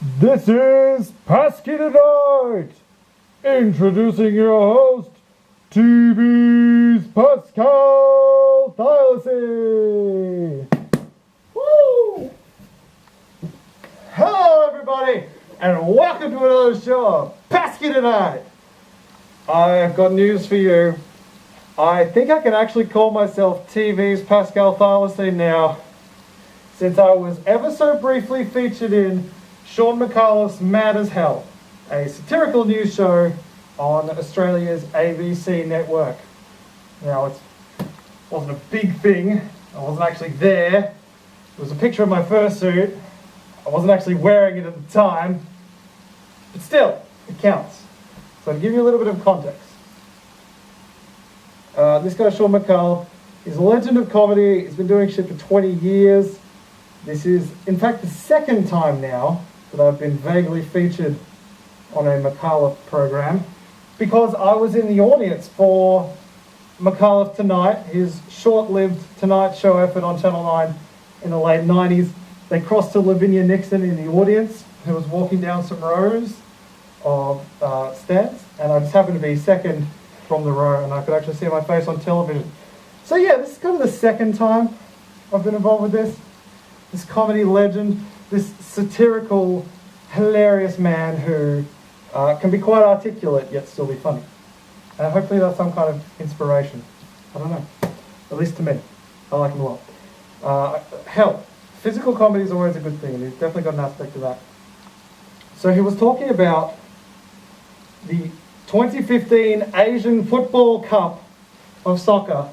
This is Pasky tonight, introducing your host, TV's Paskhowl Thylacine. Woo! Hello everybody, and welcome to another show of Pasky tonight. I've got news for you. I think I can actually call myself TV's Paskhowl Thylacine now, since I was ever so briefly featured in Sean McAuliffe's Mad as Hell, a satirical news show on Australia's ABC network. Now, it wasn't a big thing. I wasn't actually there. It was a picture of my fursuit. I wasn't actually wearing it at the time. But still, it counts. So to give you a little bit of context. This guy, Sean McAuliffe, is a legend of comedy. He's been doing shit for 20 years. This is, in fact, the second time now that I've been vaguely featured on a McAuliffe program, because I was in the audience for McAuliffe Tonight, his short-lived Tonight Show effort on Channel 9 in the late 90s. They crossed to Lavinia Nixon in the audience, who was walking down some rows of stands, and I just happened to be second from the row, and I could actually see my face on television. So yeah, this is kind of the second time I've been involved with this. This comedy legend, this satirical, hilarious man who can be quite articulate yet still be funny. And hopefully that's some kind of inspiration. I don't know. At least to me. I like him a lot. Hell, physical comedy is always a good thing, and he's definitely got an aspect of that. So he was talking about the 2015 Asian Football Cup of soccer,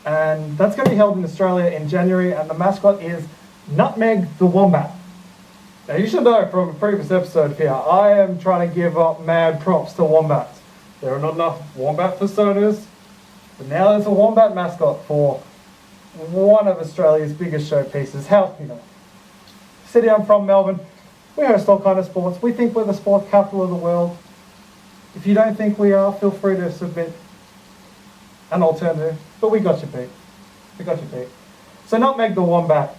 and that's going to be held in Australia in January, and the mascot is Nutmeg the Wombat. Now you should know from a previous episode here, I am trying to give up mad props to wombats. There are not enough wombat personas, but now there's a wombat mascot for one of Australia's biggest showpieces. How, city I'm from, Melbourne, we host all kinds of sports. We think we're the sports capital of the world. If you don't think we are, feel free to submit an alternative, but we got you, Pete. We got you, Pete. So Nutmeg the Wombat.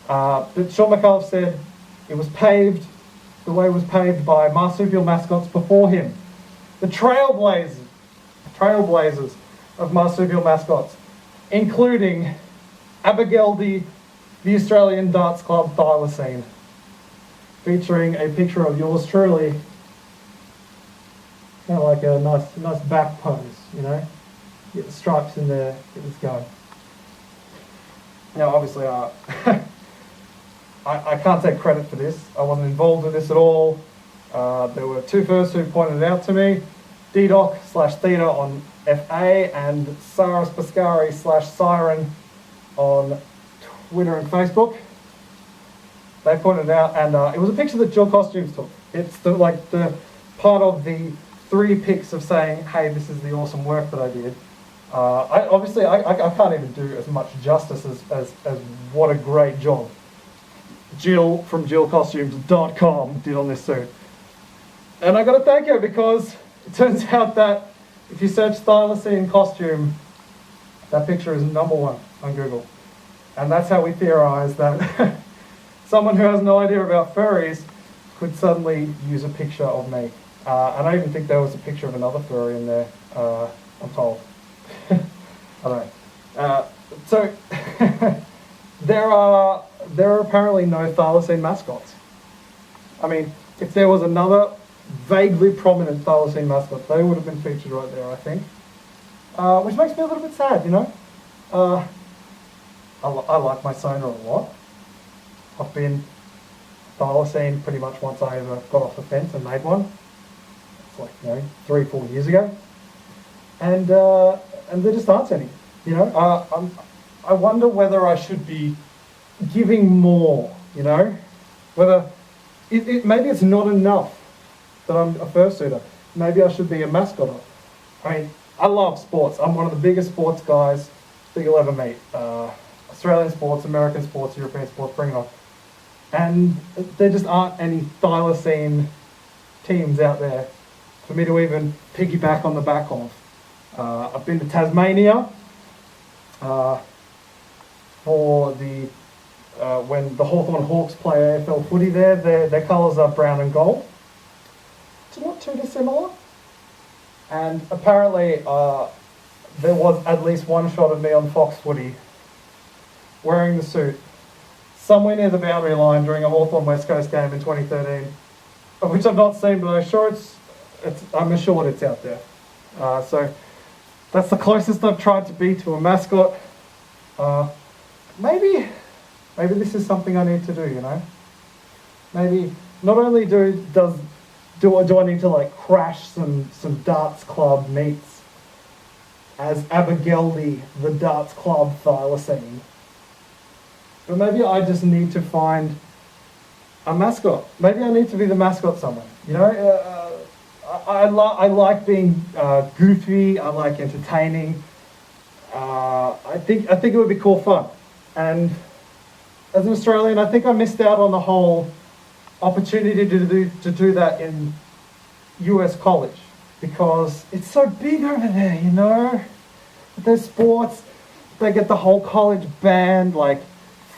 Sean McAuliffe said it was paved, the way was paved by marsupial mascots before him. The trailblazers of marsupial mascots, including Abigail the Australian Darts Club Thylacine, featuring a picture of yours truly, kind of like a nice back pose, Get the stripes in there, get this going. Now, obviously, I can't take credit for this. I wasn't involved with this at all. There were two firsts who pointed it out to me, DDoc/Theta on FA and Saras Paskari/Siren on Twitter and Facebook. They pointed it out, and it was a picture that Jill Costumes took. It's the part of the 3 pics of saying, hey, this is the awesome work that I did. I can't even do as much justice as what a great job Jill from JillCostumes.com did on this suit. And I got to thank her, because it turns out that if you search Thylacine costume, that picture is #1 on Google. And that's how we theorize that someone who has no idea about furries could suddenly use a picture of me. And I even think there was a picture of another furry in there, I'm told. I don't know. So there are apparently no Thylacine mascots. I mean, if there was another vaguely prominent Thylacine mascot, they would have been featured right there, I think. Which makes me a little bit sad, I like my Sona a lot. I've been Thylacine pretty much once I ever got off the fence and made one. It's like, 3-4 years ago. And there just aren't any. I wonder whether I should be giving more, whether maybe it's not enough that I'm a fursuiter. Maybe I should be a mascot. I mean, I love sports. I'm one of the biggest sports guys that you'll ever meet. Australian sports, American sports, European sports, bring it on. And there just aren't any Thylacine teams out there for me to even piggyback on the back of. I've been to Tasmania for the when the Hawthorn Hawks play AFL footy there, their colours are brown and gold. It's not too dissimilar. And apparently there was at least one shot of me on Fox footy wearing the suit somewhere near the boundary line during a Hawthorn West Coast game in 2013, of which I've not seen, but I'm assured it's out there. So that's the closest I've tried to be to a mascot. Maybe this is something I need to do, you know? Maybe not only do I need to like crash some darts club meets as Abergeldy, the darts club Thylacine, but maybe I just need to find a mascot. Maybe I need to be the mascot somewhere. You know, I like being goofy. I like entertaining. I think it would be cool fun. And as an Australian, I think I missed out on the whole opportunity to do that in US college, because it's so big over there, you know. There's sports, they get the whole college band, like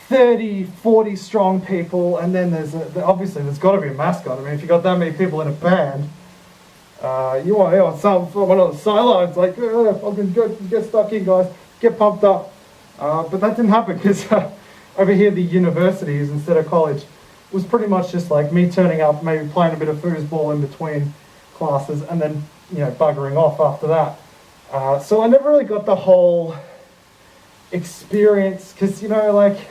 30, 40 strong people, and then obviously there's got to be a mascot. I mean, if you've got that many people in a band, you want someone on the sidelines, like, fucking get stuck in, guys, get pumped up. But that didn't happen, because over here, the universities instead of college was pretty much just like me turning up, maybe playing a bit of foosball in between classes, and then, you know, buggering off after that. So I never really got the whole experience, because, you know, like,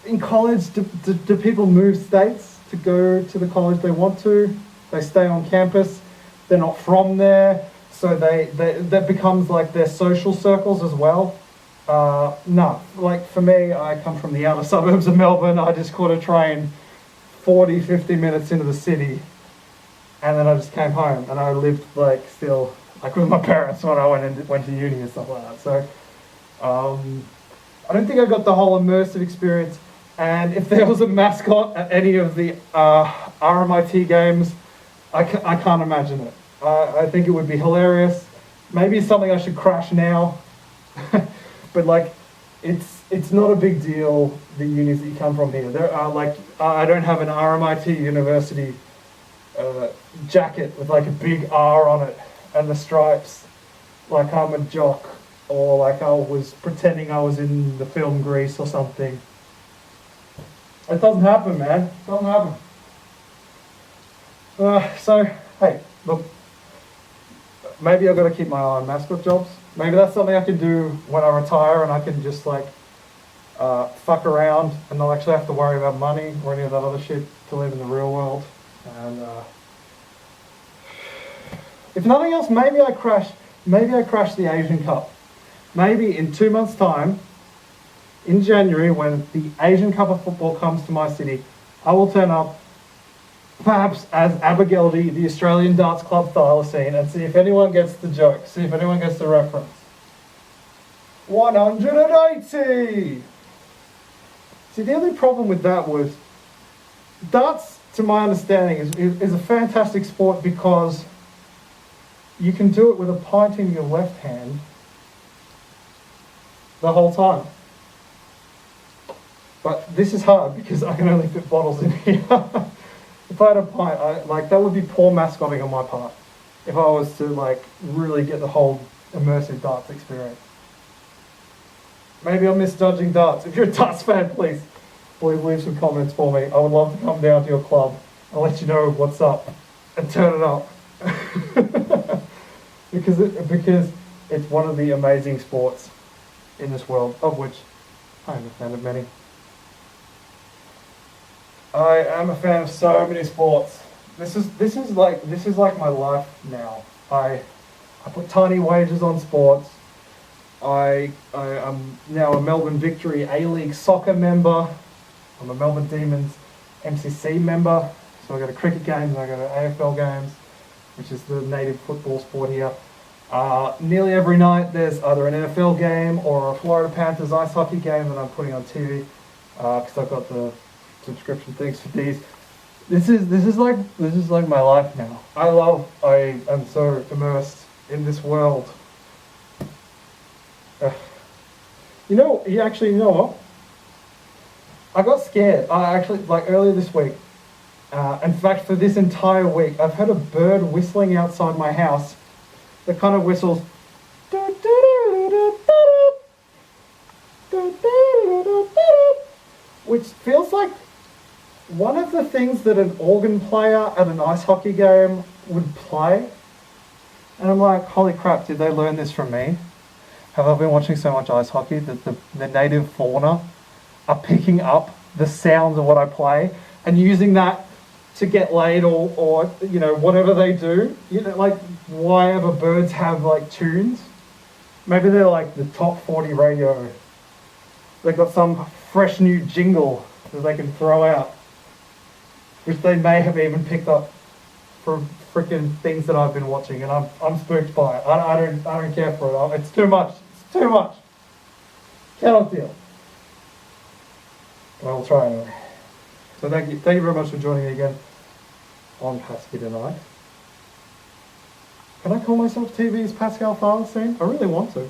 in college, do people move states to go to the college they want to? They stay on campus, they're not from there, so that becomes like their social circles as well. No, like for me, I come from the outer suburbs of Melbourne. I just caught a train 40, 50 minutes into the city, and then I just came home, and I lived like still like with my parents when I went to uni and stuff like that. So I don't think I got the whole immersive experience. And if there was a mascot at any of the RMIT games, I can't imagine it. I think it would be hilarious. Maybe it's something I should crash now. But like, it's not a big deal, the unis that you come from here. There are like, I don't have an RMIT University jacket with like a big R on it and the stripes, like I'm a jock, or like I was pretending I was in the film Grease or something. It doesn't happen, man. It doesn't happen. So, hey, look, maybe I've got to keep my eye on mascot jobs. Maybe that's something I can do when I retire, and I can just like fuck around and not actually have to worry about money or any of that other shit to live in the real world. And if nothing else, maybe I crash the Asian Cup. Maybe in 2 months' time, in January, when the Asian Cup of football comes to my city, I will turn up, perhaps as Abergeldy, the Australian Darts Club Thylacine, and see if anyone gets the joke, see if anyone gets the reference. 180! See, the only problem with that was, darts, to my understanding, is a fantastic sport because you can do it with a pint in your left hand the whole time. But this is hard because I can only fit bottles in here. If I had a pint, that would be poor mascotting on my part. If I was to like really get the whole immersive darts experience. Maybe I'm misjudging darts. If you're a darts fan, please leave some comments for me. I would love to come down to your club and let you know what's up and turn it up. because it's one of the amazing sports in this world, of which I am a fan of many. I am a fan of so many sports. This is like my life now. I put tiny wagers on sports. I am now a Melbourne Victory A-League soccer member. I'm a Melbourne Demons MCC member. So I go to cricket games and I go to AFL games, which is the native football sport here. Nearly every night there's either an NFL game or a Florida Panthers ice hockey game that I'm putting on TV because I've got the subscription things for these. This is like my life now. I am so immersed in this world. You know what? I got scared. I actually, like earlier this week, in fact, for this entire week, I've heard a bird whistling outside my house that kind of whistles, which feels like one of the things that an organ player at an ice hockey game would play. And I'm like, holy crap, did they learn this from me? Have I been watching so much ice hockey that the native fauna are picking up the sounds of what I play and using that to get laid or you know, whatever they do? You know, like, why ever birds have like tunes? Maybe they're like the top 40 radio. They've got some fresh new jingle that they can throw out, which they may have even picked up from freaking things that I've been watching, and I'm spooked by it. I don't care for it. It's too much. It's too much. Cannot deal. But I'll try anyway. So thank you very much for joining me again on Pasky tonight. Can I call myself TV's Paschowl Thylacine? I really want to.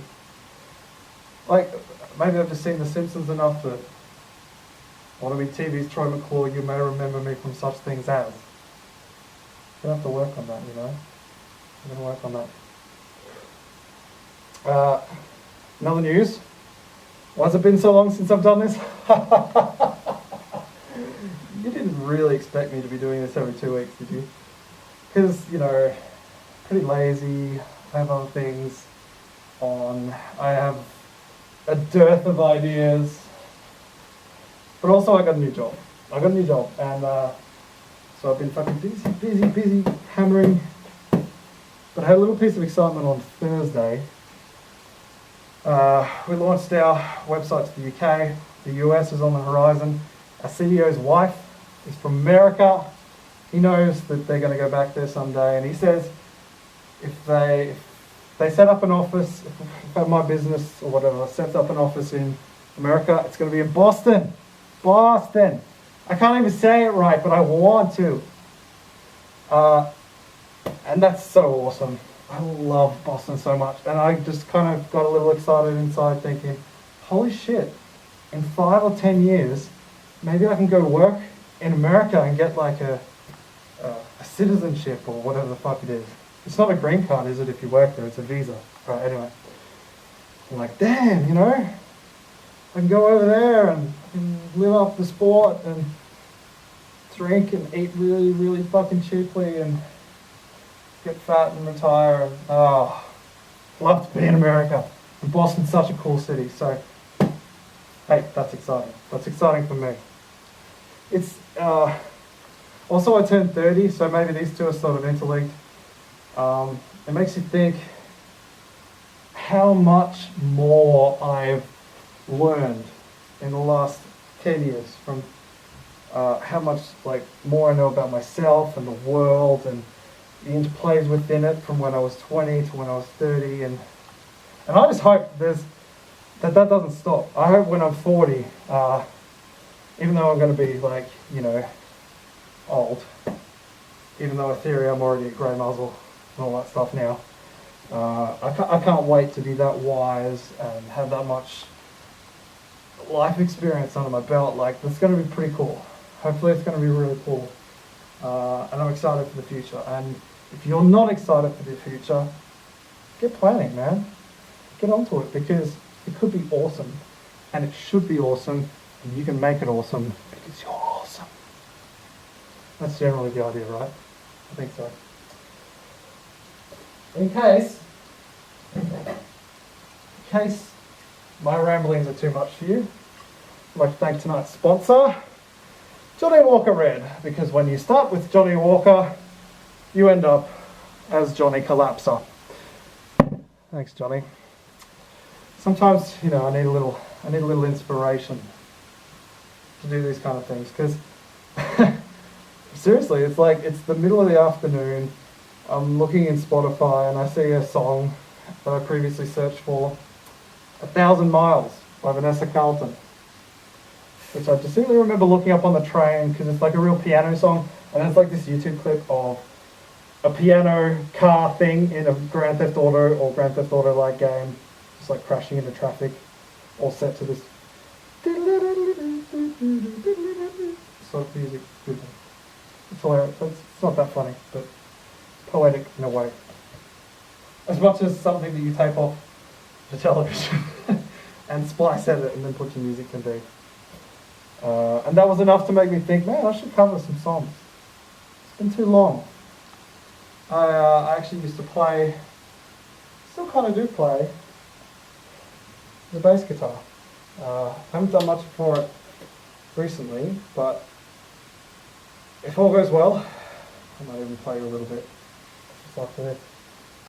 Like, maybe I've just seen The Simpsons enough that I want to be TV's Troy McClure. You may remember me from such things as. I'm going to have to work on that, you know. I'm going to work on that. Another news. Why has it been so long since I've done this? You didn't really expect me to be doing this every 2 weeks, did you? Because, you know, pretty lazy. I have other things on. I have a dearth of ideas. But also I got a new job. And so I've been fucking busy hammering. But I had a little piece of excitement on Thursday. We launched our website to the UK. The US is on the horizon. Our CEO's wife is from America. He knows that they're going to go back there someday, and he says if they set up an office, if my business or whatever sets up an office in America, it's going to be in Boston. Boston. I can't even say it right, but I want to. And that's so awesome. I love Boston so much. And I just kind of got a little excited inside thinking, holy shit, in 5 or 10 years, maybe I can go work in America and get like a citizenship or whatever the fuck it is. It's not a green card, is it, if you work there? It's a visa. Right, anyway. I'm like, damn, you know, I can go over there and live off the sport and drink and eat really, really fucking cheaply and get fat and retire. And, love to be in America. And Boston's such a cool city, so hey, that's exciting. That's exciting for me. It's also I turned 30, so maybe these two are sort of interlinked. It makes you think how much more I've learned in the last 10 years from how much like more I know about myself and the world and the interplays within it from when I was 20 to when I was 30, and I just hope that doesn't stop. I hope when I'm 40, even though I'm going to be like, you know, old, even though in theory I'm already a grey muzzle and all that stuff now, I can't wait to be that wise and have that much life experience under my belt. Like, that's going to be pretty cool. Hopefully it's going to be really cool. And I'm excited for the future. And if you're not excited for the future, get planning, man. Get onto it, because it could be awesome. And it should be awesome. And you can make it awesome because you're awesome. That's generally the idea, right? I think so. In case my ramblings are too much for you, I'd like to thank tonight's sponsor, Johnny Walker Red, because when you start with Johnny Walker, you end up as Johnny Collapser. Thanks, Johnny. Sometimes, you know, I need a little inspiration to do these kind of things, because seriously, it's like it's the middle of the afternoon. I'm looking in Spotify and I see a song that I previously searched for, 1,000 Miles by Vanessa Carlton, which I distinctly remember looking up on the train because it's like a real piano song, and it's like this YouTube clip of a piano car thing in a Grand Theft Auto or Grand Theft Auto like game, just like crashing into traffic, all set to this. sort of music. It's hilarious. It's not that funny, but poetic in a way. As much as something that you tape off the television and splice edit and then put your music can be. And that was enough to make me think, man, I should cover some songs. It's been too long. I actually used to play, still kind of do play, the bass guitar. I haven't done much for it recently, but if all goes well, I might even play a little bit just after this.